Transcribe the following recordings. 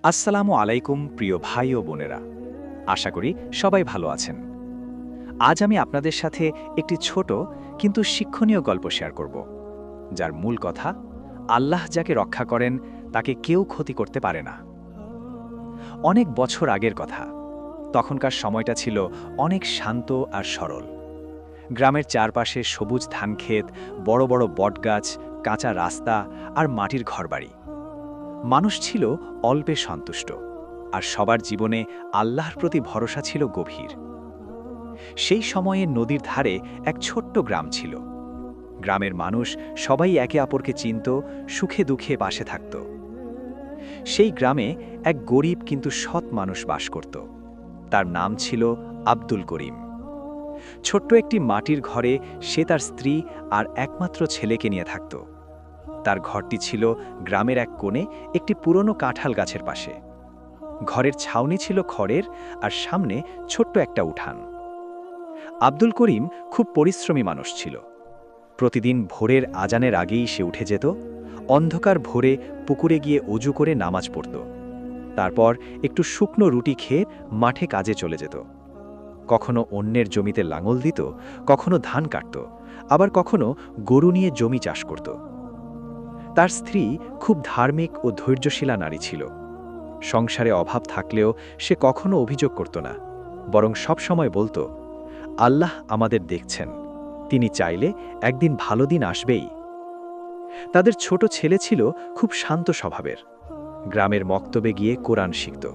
আসসালামু আলাইকুম প্রিয় ভাই ও বোনেরা। আশা করি সবাই ভালো আছেন। আজ আমি আপনাদের সাথে একটি ছোট কিন্তু শিক্ষণীয় গল্প শেয়ার করব, যার মূল কথা আল্লাহ যাকে রক্ষা করেন তাকে কেউ ক্ষতি করতে পারে না। অনেক বছর আগের কথা। তখনকার সময়টা ছিল অনেক শান্ত আর সরল। গ্রামের চারপাশে সবুজ ধানক্ষেত, বড় বড় বটগাছ, কাঁচা রাস্তা আর মাটির ঘরবাড়ি। মানুষ ছিল অল্পে সন্তুষ্ট, আর সবার জীবনে আল্লাহর প্রতি ভরসা ছিল গভীর। সেই সময়ে নদীর ধারে এক ছোট্ট গ্রাম ছিল। গ্রামের মানুষ সবাই একে অপরকে চিনত, সুখে দুঃখে পাশে থাকত। সেই গ্রামে এক গরিব কিন্তু সৎ মানুষ বাস করত। তার নাম ছিল আব্দুল করিম। ছোট্ট একটি মাটির ঘরে সে তার স্ত্রী আর একমাত্র ছেলেকে নিয়ে থাকত। তার ঘরটি ছিল গ্রামের এক কোণে একটি পুরনো কাঁঠাল গাছের পাশে। ঘরের ছাউনি ছিল খড়ের, আর সামনে ছোট্ট একটা উঠান। আব্দুল করিম খুব পরিশ্রমী মানুষ ছিল। প্রতিদিন ভোরের আজানের আগেই সে উঠে যেত, অন্ধকার ভোরে পুকুরে গিয়ে অজু করে নামাজ পড়ত। তারপর একটু শুকনো রুটি খেয়ে মাঠে কাজে চলে যেত। কখনো অন্যের জমিতে লাঙল দিত, কখনো ধান কাটত, আবার কখনো গরু নিয়ে জমি চাষ করত। তার স্ত্রী খুব ধার্মিক ও ধৈর্যশীলা নারী ছিল। সংসারে অভাব থাকলেও সে কখনো অভিযোগ করত না, বরং সবসময় বলতো, আল্লাহ আমাদের দেখছেন, তিনি চাইলে একদিন ভালো দিন আসবেই। তাদের ছোট ছেলে ছিল খুব শান্ত স্বভাবের। গ্রামের মক্তবে গিয়ে কোরআন শিখত।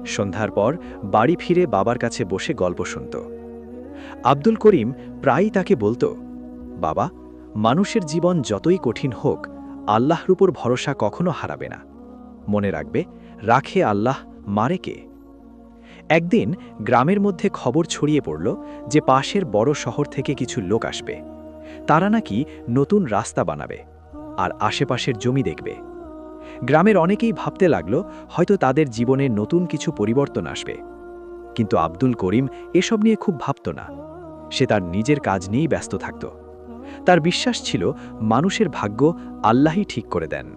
সন্ধ্যার পর বাড়ি ফিরে বাবার কাছে বসে গল্প শুনত। আব্দুল করিম প্রায়ই তাকে বলতো, বাবা, মানুষের জীবন যতই কঠিন হোক, আল্লাহর উপর ভরসা কখনো হারাবে না। মনে রাখবে, রাখে আল্লাহ, মারে কে। একদিন গ্রামের মধ্যে খবর ছড়িয়ে পড়ল যে পাশের বড় শহর থেকে কিছু লোক আসবে। তারা নাকি নতুন রাস্তা বানাবে আর আশেপাশের জমি দেখবে। গ্রামের অনেকেই ভাবতে লাগলো হয়তো তাদের জীবনে নতুন কিছু পরিবর্তন আসবে। কিন্তু আব্দুল করিম এসব নিয়ে খুব ভাবত না। সে তার নিজের কাজ নিয়েই ব্যস্ত থাকত। তার বিশ্বাস ছিল মানুষের ভাগ্য আল্লাহই ঠিক করে দেন।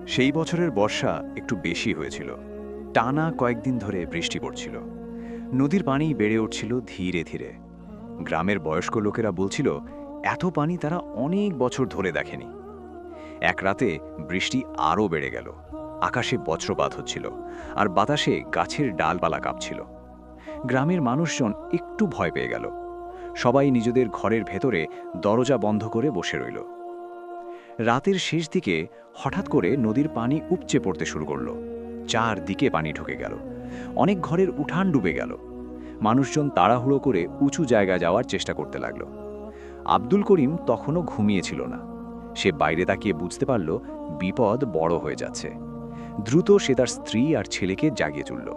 সেই বছরের বর্ষা একটু বেশি হয়েছিল। টানা কয়েকদিন ধরে বৃষ্টি পড়ছিল। নদীর পানি বেড়ে উঠছিল ধীরে ধীরে। গ্রামের বয়স্ক লোকেরা বলছিল, এত পানি তারা অনেক বছর ধরে দেখেনি। এক রাতে বৃষ্টি আরও বেড়ে গেল। আকাশে বজ্রপাত হচ্ছিল, আর বাতাসে গাছের ডালপালা কাঁপছিল। গ্রামের মানুষজন একটু ভয় পেয়ে গেল। সবাই নিজেদের ঘরের ভেতরে দরজা বন্ধ করে বসে রইল। রাতের শেষ দিকে হঠাৎ করে নদীর পানি উপচে পড়তে শুরু করলো। চারদিকে পানি ঢুকে গেল। অনেক ঘরের উঠান ডুবে গেল। মানুষজন তাড়াহুড়ো করে উঁচু জায়গায় যাওয়ার চেষ্টা করতে লাগলো। আব্দুল করিম তখনও ঘুমিয়েছিল না। সে বাইরে তাকিয়ে বুঝতে পারল বিপদ বড় হয়ে যাচ্ছে। দ্রুত সে তার স্ত্রী আর ছেলেকে জাগিয়ে তুলল।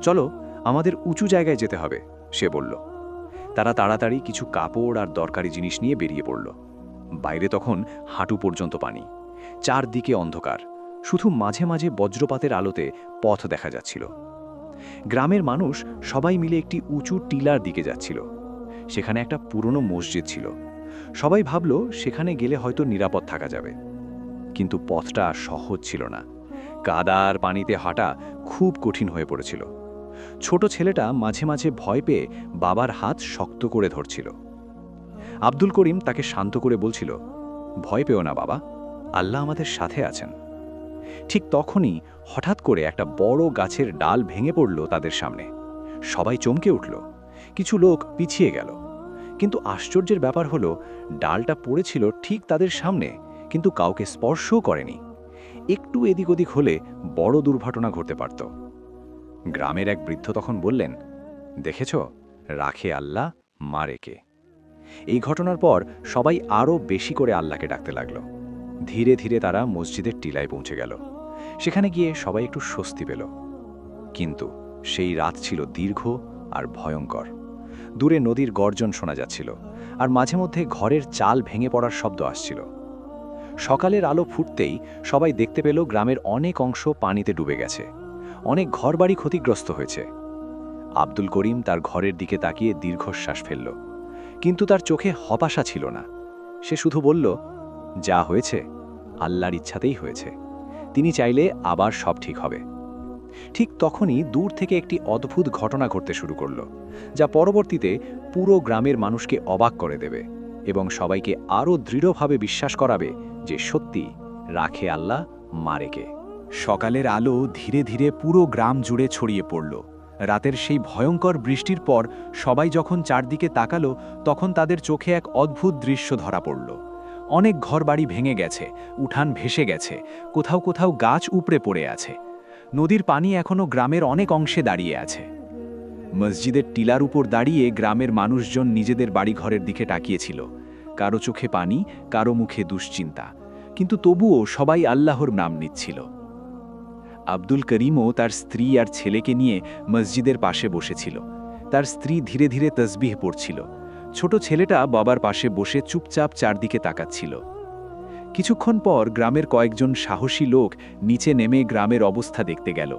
চলো, আমাদের উঁচু জায়গায় যেতে হবে, সে বলল। তারা তাড়াতাড়ি কিছু কাপড় আর দরকারি জিনিস নিয়ে বেরিয়ে পড়ল। বাইরে তখন হাঁটু পর্যন্ত পানি, চারদিকে অন্ধকার, শুধু মাঝে মাঝে বজ্রপাতের আলোতে পথ দেখা যাচ্ছিল। গ্রামের মানুষ সবাই মিলে একটি উঁচু টিলার দিকে যাচ্ছিল। সেখানে একটা পুরনো মসজিদ ছিল। সবাই ভাবল সেখানে গেলে হয়তো নিরাপদ থাকা যাবে। কিন্তু পথটা সহজ ছিল না। কাদার পানিতে হাঁটা খুব কঠিন হয়ে পড়েছিল। ছোট ছেলেটা মাঝে মাঝে ভয় পেয়ে বাবার হাত শক্ত করে ধরছিল। আব্দুল করিম তাকে শান্ত করে বলছিল, ভয় পেও না বাবা, আল্লাহ আমাদের সাথে আছেন। ঠিক তখনই হঠাৎ করে একটা বড় গাছের ডাল ভেঙে পড়ল তাদের সামনে। সবাই চমকে উঠল। কিছু লোক পিছিয়ে গেল। কিন্তু আশ্চর্যের ব্যাপার হলো, ডালটা পড়েছিল ঠিক তাদের সামনে, কিন্তু কাউকে স্পর্শও করেনি। একটু এদিক ওদিক হলে বড় দুর্ঘটনা ঘটতে পারত। গ্রামের এক বৃদ্ধ তখন বললেন, দেখেছ, রাখে আল্লাহ, মারে কে। এই ঘটনার পর সবাই আরও বেশি করে আল্লাহকে ডাকতে লাগল। ধীরে ধীরে তারা মসজিদের টিলায় পৌঁছে গেল। সেখানে গিয়ে সবাই একটু স্বস্তি পেল। কিন্তু সেই রাত ছিল দীর্ঘ আর ভয়ঙ্কর। দূরে নদীর গর্জন শোনা যাচ্ছিল, আর মাঝে মধ্যে ঘরের চাল ভেঙে পড়ার শব্দ আসছিল। সকালের আলো ফুটতেই সবাই দেখতে পেল গ্রামের অনেক অংশ পানিতে ডুবে গেছে। অনেক ঘরবাড়ি ক্ষতিগ্রস্ত হয়েছে। আব্দুল করিম তার ঘরের দিকে তাকিয়ে দীর্ঘশ্বাস ফেলল। কিন্তু তার চোখে হতাশা ছিল না। সে শুধু বলল, যা হয়েছে আল্লাহর ইচ্ছাতেই হয়েছে। তিনি চাইলে আবার সব ঠিক হবে। ঠিক তখনই দূর থেকে একটি অদ্ভুত ঘটনা ঘটতে শুরু করল, যা পরবর্তীতে পুরো গ্রামের মানুষকে অবাক করে দেবে এবং সবাইকে আরও দৃঢ়ভাবে বিশ্বাস করাবে যে সত্যি রাখে আল্লাহ, মারে কে। সকালের আলো ধীরে ধীরে পুরো গ্রাম জুড়ে ছড়িয়ে পড়ল। রাতের সেই ভয়ঙ্কর বৃষ্টির পর সবাই যখন চারদিকে তাকালো, তখন তাদের চোখে এক অদ্ভুত দৃশ্য ধরা পড়ল। অনেক ঘরবাড়ি ভেঙে গেছে, উঠান ভেসে গেছে, কোথাও কোথাও গাছ উপড়ে পড়ে আছে। নদীর পানি এখনও গ্রামের অনেক অংশে দাঁড়িয়ে আছে। মসজিদের টিলার উপর দাঁড়িয়ে গ্রামের মানুষজন নিজেদের বাড়িঘরের দিকে তাকিয়েছিল। কারো চোখে পানি, কারো মুখে দুশ্চিন্তা, কিন্তু তবুও সবাই আল্লাহর নাম নিচ্ছিল। আব্দুল করিমও তার স্ত্রী আর ছেলেকে নিয়ে মসজিদের পাশে বসেছিল। তার স্ত্রী ধীরে ধীরে তসবিহ পড়ছিল। ছোট ছেলেটা বাবার পাশে বসে চুপচাপ চারদিকে তাকাচ্ছিল। কিছুক্ষণ পর গ্রামের কয়েকজন সাহসী লোক নিচে নেমে গ্রামের অবস্থা দেখতে গেল।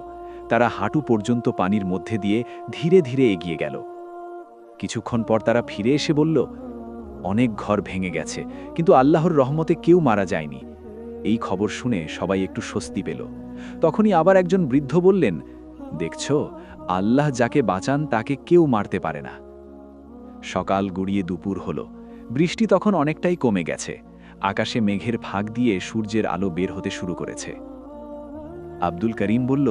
তারা হাঁটু পর্যন্ত পানির মধ্যে দিয়ে ধীরে ধীরে এগিয়ে গেল। কিছুক্ষণ পর তারা ফিরে এসে বলল, অনেক ঘর ভেঙে গেছে, কিন্তু আল্লাহর রহমতে কেউ মারা যায়নি। এই খবর শুনে সবাই একটু স্বস্তি পেল। তখনই আবার একজন বৃদ্ধ বললেন, দেখছো, আল্লাহ যাকে বাঁচান তাকে কেউ মারতে পারে না। সকাল গড়িয়ে দুপুর হলো। বৃষ্টি তখন অনেকটাই কমে গেছে। আকাশে মেঘের ফাঁক দিয়ে সূর্যের আলো বের হতে শুরু করেছে। আব্দুল করিম বলল,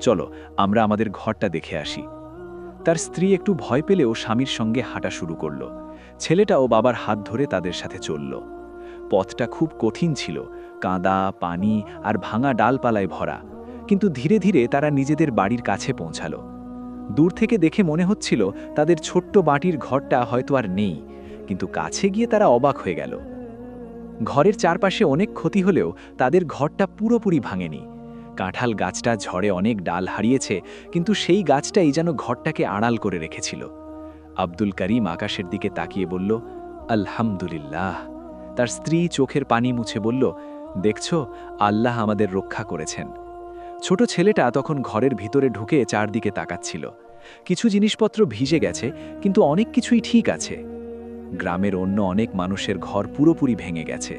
চলো আমরা আমাদের ঘরটা দেখে আসি। তার স্ত্রী একটু ভয় পেলেও স্বামীর সঙ্গে হাঁটা শুরু করল। ছেলেটাও বাবার হাত ধরে তাদের সাথে চলল। পথটা খুব কঠিন ছিল, কাদা, পানি আর ভাঙা ডালপালায় ভরা, কিন্তু ধীরে ধীরে তারা নিজেদের বাড়ির কাছে পৌঁছালো। দূর থেকে দেখে মনে হচ্ছিল তাদের ছোট্ট মাটির ঘরটা হয়তো আর নেই, কিন্তু কাছে গিয়ে তারা অবাক হয়ে গেল। ঘরের চারপাশে অনেক ক্ষতি হলেও তাদের ঘরটা পুরোপুরি ভাঙেনি। কাঁঠাল গাছটা ঝড়ে অনেক ডাল হারিয়েছে, কিন্তু সেই গাছটাই যেন ঘরটাকে আড়াল করে রেখেছিল। আব্দুল করিম আকাশের দিকে তাকিয়ে বলল, আলহামদুলিল্লাহ। তার স্ত্রী চোখের পানি মুছে বলল, দেখছো, আল্লাহ আমাদের রক্ষা করেছেন। ছোট ছেলেটা তখন ঘরের ভিতরে ঢুকে চারদিকে তাকাচ্ছিল। কিছু জিনিসপত্র ভিজে গেছে, কিন্তু অনেক কিছুই ঠিক আছে। গ্রামের অন্য অনেক মানুষের ঘর পুরোপুরি ভেঙে গেছে।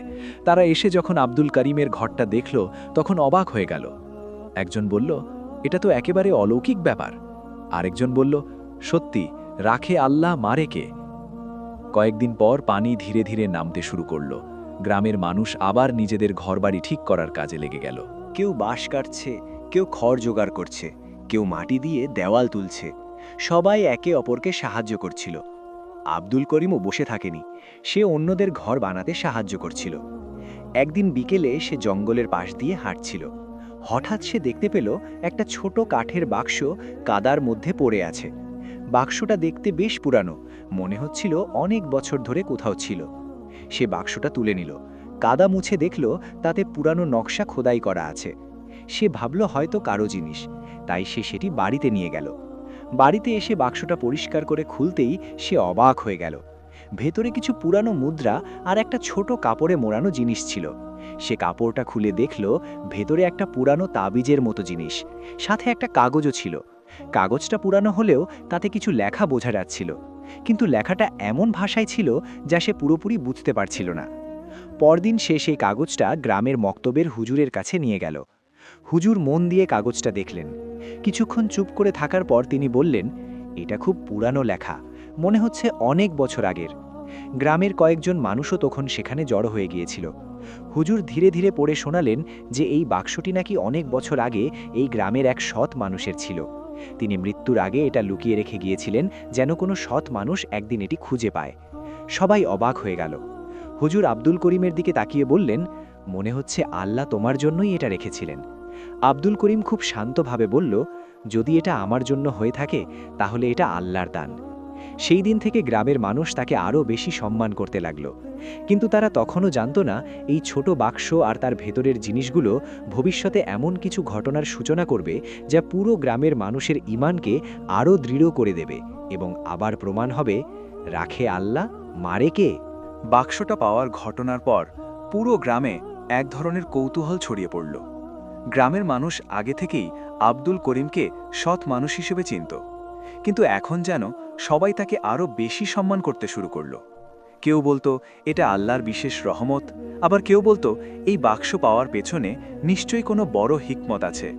তারা এসে যখন আব্দুল করিমের ঘরটা দেখল, তখন অবাক হয়ে গেল। একজন বলল, এটা তো একেবারে অলৌকিক ব্যাপার। আরেকজন বলল, সত্যি, রাখে আল্লাহ, মারে কে। কয়েকদিন পর পানি ধীরে ধীরে নামতে শুরু করল। গ্রামের মানুষ আবার নিজেদের ঘরবাড়ি ঠিক করার কাজে লেগে গেল। কেউ বাঁশ কাটছে, কেউ খড় জোগাড় করছে, কেউ মাটি দিয়ে দেওয়াল তুলছে। সবাই একে অপরকে সাহায্য করছিল। আব্দুল করিমও বসে থাকেনি, সে অন্যদের ঘর বানাতে সাহায্য করছিল। একদিন বিকেলে সে জঙ্গলের পাশ দিয়ে হাঁটছিল। হঠাৎ সে দেখতে পেল একটা ছোট কাঠের বাক্স কাদার মধ্যে পড়ে আছে। বাক্সটা দেখতে বেশ পুরানো, মনে হচ্ছিল অনেক বছর ধরে কোথাও ছিল। সে বাক্সটা তুলে নিল, কাদা মুছে দেখল তাতে পুরানো নকশা খোদাই করা আছে। সে ভাবল হয়তো কারো জিনিস, তাই সে সেটি বাড়িতে নিয়ে গেল। বাড়িতে এসে বাক্সটা পরিষ্কার করে খুলতেই সে অবাক হয়ে গেল। ভেতরে কিছু পুরানো মুদ্রা আর একটা ছোট কাপড়ে মোড়ানো জিনিস ছিল। সে কাপড়টা খুলে দেখল ভেতরে একটা পুরানো তাবিজের মতো জিনিস, সাথে একটা কাগজও ছিল। কাগজটা পুরানো হলেও তাতে কিছু লেখা বোঝা যাচ্ছিল, কিন্তু লেখাটা এমন ভাষায় ছিল যা সে পুরোপুরি বুঝতে পারছিল না। পরদিন সে সেই কাগজটা গ্রামের মক্তবের হুজুরের কাছে নিয়ে গেল। হুজুর মন দিয়ে কাগজটা দেখলেন। কিছুক্ষণ চুপ করে থাকার পর তিনি বললেন, এটা খুব পুরানো লেখা, মনে হচ্ছে অনেক বছর আগের। গ্রামের কয়েকজন মানুষও তখন সেখানে জড়ো হয়ে গিয়েছিল। হুজুর ধীরে ধীরে পড়ে শোনালেন যে এই বাক্সটি নাকি অনেক বছর আগে এই গ্রামের এক সৎ মানুষের ছিল। তিনি মৃত্যুর আগে এটা লুকিয়ে রেখে গিয়েছিলেন যেন কোনো সৎ মানুষ একদিন এটি খুঁজে পায়। সবাই অবাক হয়ে গেল। হুজুর আব্দুল করিমের দিকে তাকিয়ে বললেন, মনে হচ্ছে আল্লাহ তোমার জন্যই এটা রেখেছিলেন। আব্দুল করিম খুব শান্তভাবে বলল, যদি এটা আমার জন্য হয়ে থাকে তাহলে এটা আল্লাহর দান। সেই দিন থেকে গ্রামের মানুষ তাকে আরও বেশি সম্মান করতে লাগল। কিন্তু তারা তখনও জানত না এই ছোট বাক্স আর তার ভেতরের জিনিসগুলো ভবিষ্যতে এমন কিছু ঘটনার সূচনা করবে যা পুরো গ্রামের মানুষের ঈমানকে আরও দৃঢ় করে দেবে এবং আবার প্রমাণ হবে, রাখে আল্লাহ, মারে কে। বাক্সটা পাওয়ার ঘটনার পর পুরো গ্রামে এক ধরনের কৌতূহল ছড়িয়ে পড়ল। গ্রামের মানুষ আগে থেকেই আব্দুল করিমকে সৎ মানুষ হিসেবে চিনত, কিন্তু এখন যেন সবাই তাকে আরও বেশি সম্মান করতে শুরু করল। কেউ বলতো এটা আল্লাহর বিশেষ রহমত, আবার কেউ বলতো এই বাক্স পাওয়ার পেছনে নিশ্চয়ই কোনো বড় হিকমত আছে।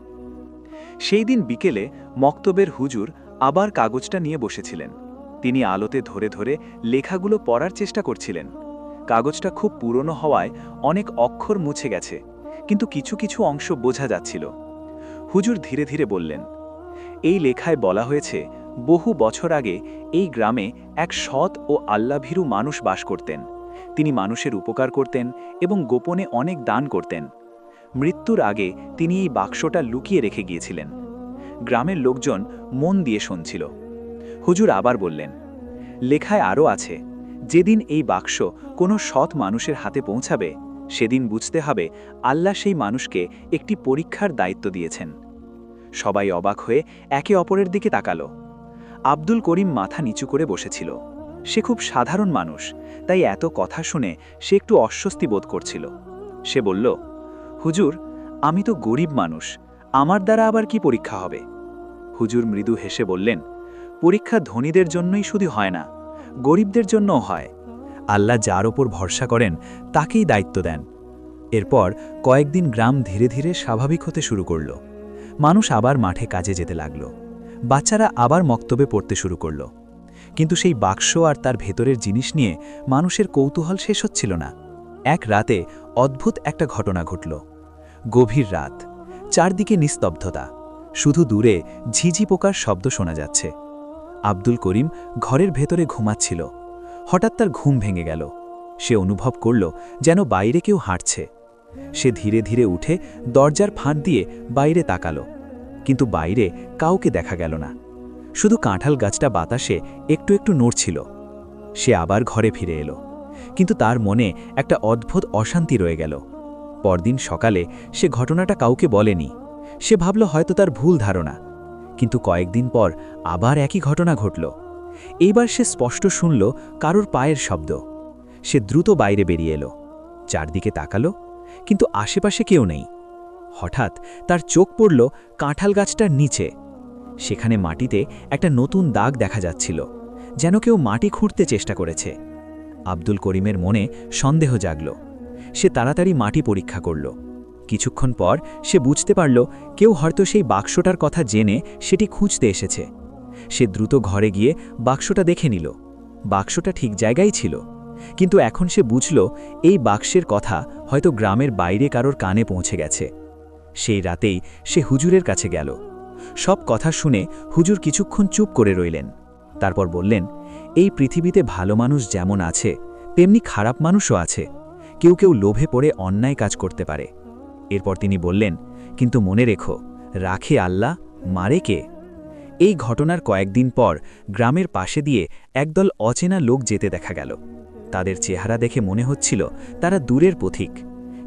সেই দিন বিকেলে মক্তবের হুজুর আবার কাগজটা নিয়ে বসেছিলেন। তিনি আলোতে ধরে ধরে লেখাগুলো পড়ার চেষ্টা করছিলেন। কাগজটা খুব পুরনো হওয়ায় অনেক অক্ষর মুছে গেছে, কিন্তু কিছু কিছু অংশ বোঝা যাচ্ছিল। হুজুর ধীরে ধীরে বললেন, এই লেখায় বলা হয়েছে বহু বছর আগে এই গ্রামে এক সৎ ও আল্লাভীরু মানুষ বাস করতেন। তিনি মানুষের উপকার করতেন এবং গোপনে অনেক দান করতেন। মৃত্যুর আগে তিনি এই বাক্সটা লুকিয়ে রেখে গিয়েছিলেন। গ্রামের লোকজন মন দিয়ে শুনছিল। হুজুর আবার বললেন, লেখায় আরও আছে, যেদিন এই বাক্স কোনো সৎ মানুষের হাতে পৌঁছাবে সেদিন বুঝতে হবে আল্লাহ সেই মানুষকে একটি পরীক্ষার দায়িত্ব দিয়েছেন। সবাই অবাক হয়ে একে অপরের দিকে তাকালো। আব্দুল করিম মাথা নিচু করে বসেছিল। সে খুব সাধারণ মানুষ, তাই এত কথা শুনে সে একটু অস্বস্তি বোধ করছিল। সে বলল, হুজুর, আমি তো গরিব মানুষ, আমার দ্বারা আবার কি পরীক্ষা হবে? হুজুর মৃদু হেসে বললেন, পরীক্ষা ধনীদের জন্যই শুধু হয় না, গরিবদের জন্যও হয়। আল্লাহ যার ওপর ভরসা করেন তাকেই দায়িত্ব দেন। এরপর কয়েকদিন গ্রাম ধীরে ধীরে স্বাভাবিক হতে শুরু করল। মানুষ আবার মাঠে কাজে যেতে লাগল। বাচ্চারা আবার মক্তবে পড়তে শুরু করল। কিন্তু সেই বাক্স আর তার ভেতরের জিনিস নিয়ে মানুষের কৌতূহল শেষ হচ্ছিল না। এক রাতে অদ্ভুত একটা ঘটনা ঘটল। গভীর রাত, চারদিকে নিস্তব্ধতা, শুধু দূরে ঝিঝি পোকার শব্দ শোনা যাচ্ছে। আব্দুল করিম ঘরের ভেতরে ঘুমাচ্ছিল। হঠাৎ তার ঘুম ভেঙে গেল। সে অনুভব করল যেন বাইরে কেউ হাঁটছে। সে ধীরে ধীরে উঠে দরজার ফাঁক দিয়ে বাইরে তাকালো, কিন্তু বাইরে কাউকে দেখা গেল না। শুধু কাঁঠাল গাছটা বাতাসে একটু একটু নড়ছিল। সে আবার ঘরে ফিরে এলো, কিন্তু তার মনে একটা অদ্ভুত অশান্তি রয়ে গেল। পরদিন সকালে সে ঘটনাটা কাউকে বলেনি। সে ভাবল হয়তো তার ভুল ধারণা। কিন্তু কয়েকদিন পর আবার একই ঘটনা ঘটল। এইবার সে স্পষ্ট শুনল কারোর পায়ের শব্দ। সে দ্রুত বাইরে বেরিয়ে এলো, চারদিকে তাকালো, কিন্তু আশেপাশে কেউ নেই। হঠাৎ তার চোখ পড়ল কাঁঠাল গাছটার নিচে। সেখানে মাটিতে একটা নতুন দাগ দেখা যাচ্ছিল, যেন কেউ মাটি খুঁড়তে চেষ্টা করেছে। আব্দুল করিমের মনে সন্দেহ জাগল। সে তাড়াতাড়ি মাটি পরীক্ষা করল। কিছুক্ষণ পর সে বুঝতে পারল কেউ হয়তো সেই বাক্সটার কথা জেনে সেটি খুঁজতে এসেছে। সে দ্রুত ঘরে গিয়ে বাক্সটা দেখে নিল। বাক্সটা ঠিক জায়গায় ছিল, কিন্তু এখন সে বুঝল এই বাক্সের কথা হয়তো গ্রামের বাইরে কারোর কানে পৌঁছে গেছে। সেই রাতেই সে হুজুরের কাছে গেল। সব কথা শুনে হুজুর কিছুক্ষণ চুপ করে রইলেন। তারপর বললেন, এই পৃথিবীতে ভালো মানুষ যেমন আছে তেমনি খারাপ মানুষও আছে। কেউ কেউ লোভে পড়ে অন্যায় কাজ করতে পারে। এরপর তিনি বললেন, কিন্তু মনে রেখো, রাখে আল্লাহ, মারে কে? এই ঘটনার কয়েকদিন পর গ্রামের পাশে দিয়ে একদল অচেনা লোক যেতে দেখা গেল। তাদের চেহারা দেখে মনে হচ্ছিল তারা দূরের পথিক,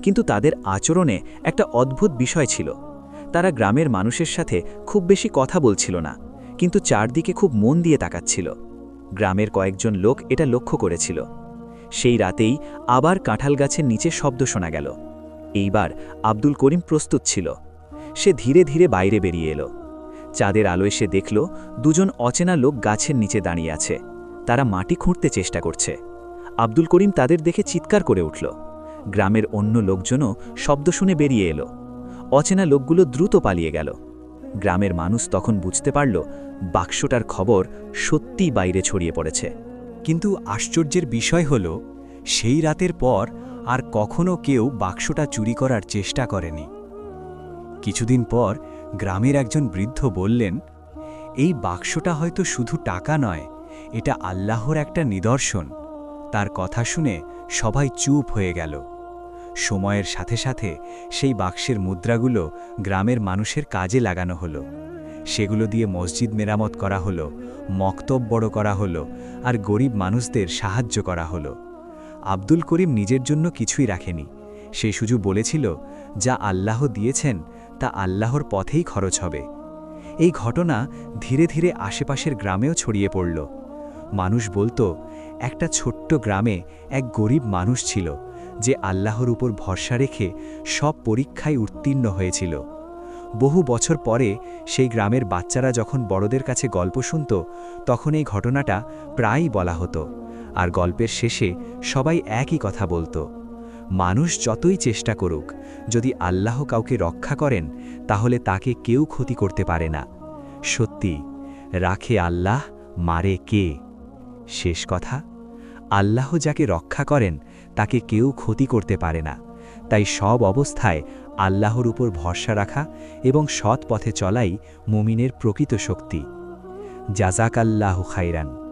কিন্তু তাদের আচরণে একটা অদ্ভুত বিষয় ছিল। তারা গ্রামের মানুষের সাথে খুব বেশি কথা বলছিল না, কিন্তু চারদিকে খুব মন দিয়ে তাকাচ্ছিল। গ্রামের কয়েকজন লোক এটা লক্ষ্য করেছিল। সেই রাতেই আবার কাঁঠাল গাছের নিচে শব্দ শোনা গেল। এইবার আব্দুল করিম প্রস্তুত ছিল। সে ধীরে ধীরে বাইরে বেরিয়ে এলো। চাঁদের আলোয় সে দেখল দুজন অচেনা লোক গাছের নিচে দাঁড়িয়ে আছে। তারা মাটি খুঁড়তে চেষ্টা করছে। আব্দুল করিম তাদের দেখে চিৎকার করে উঠল। গ্রামের অন্য লোকজনও শব্দ শুনে বেরিয়ে এলো। অচেনা লোকগুলো দ্রুত পালিয়ে গেল। গ্রামের মানুষ তখন বুঝতে পারল বাক্সটার খবর সত্যিই বাইরে ছড়িয়ে পড়েছে। কিন্তু আশ্চর্যের বিষয় হল, সেই রাতের পর আর কখনো কেউ বাক্সটা চুরি করার চেষ্টা করেনি। কিছুদিন পর গ্রামের একজন বৃদ্ধ বললেন, এই বাক্সটা হয়তো শুধু টাকা নয়, এটা আল্লাহর একটা নিদর্শন। তার কথা শুনে সবাই চুপ হয়ে গেল। সময়ের সাথে সাথে সেই বাক্সের মুদ্রাগুলো গ্রামের মানুষের কাজে লাগানো হলো। সেগুলো দিয়ে মসজিদ মেরামত করা হলো, মক্তব বড় করা হলো, আর গরিব মানুষদের সাহায্য করা হলো। আব্দুল করিম নিজের জন্য কিছুই রাখেনি। সে শুধু বলেছিল, যা আল্লাহ দিয়েছেন তা আল্লাহর পথেই খরচ হবে। এই ঘটনা ধীরে ধীরে আশেপাশের গ্রামেও ছড়িয়ে পড়ল। মানুষ বলতো, একটা ছোট্ট গ্রামে এক গরিব মানুষ ছিল যে আল্লাহর উপর ভরসা রেখে সব পরীক্ষায় উত্তীর্ণ হয়েছিল। বহু বছর পরে সেই গ্রামের বাচ্চারা যখন বড়দের কাছে গল্প শুনত, তখন এই ঘটনাটা প্রায়ই বলা হতো। আর গল্পের শেষে সবাই একই কথা বলতো, মানুষ যতই চেষ্টা করুক, যদি আল্লাহ কাউকে রক্ষা করেন তাহলে তাকে কেউ ক্ষতি করতে পারে না। সত্যি, রাখে আল্লাহ, মারে কে? শেষ কথা, আল্লাহ যাকে রক্ষা করেন তাকে কেউ ক্ষতি করতে পারে না। তাই সব অবস্থায় আল্লাহর উপর ভরসা রাখা এবং সৎ পথে চলাই মুমিনের প্রকৃত শক্তি। জাযাকাল্লাহু খাইরান।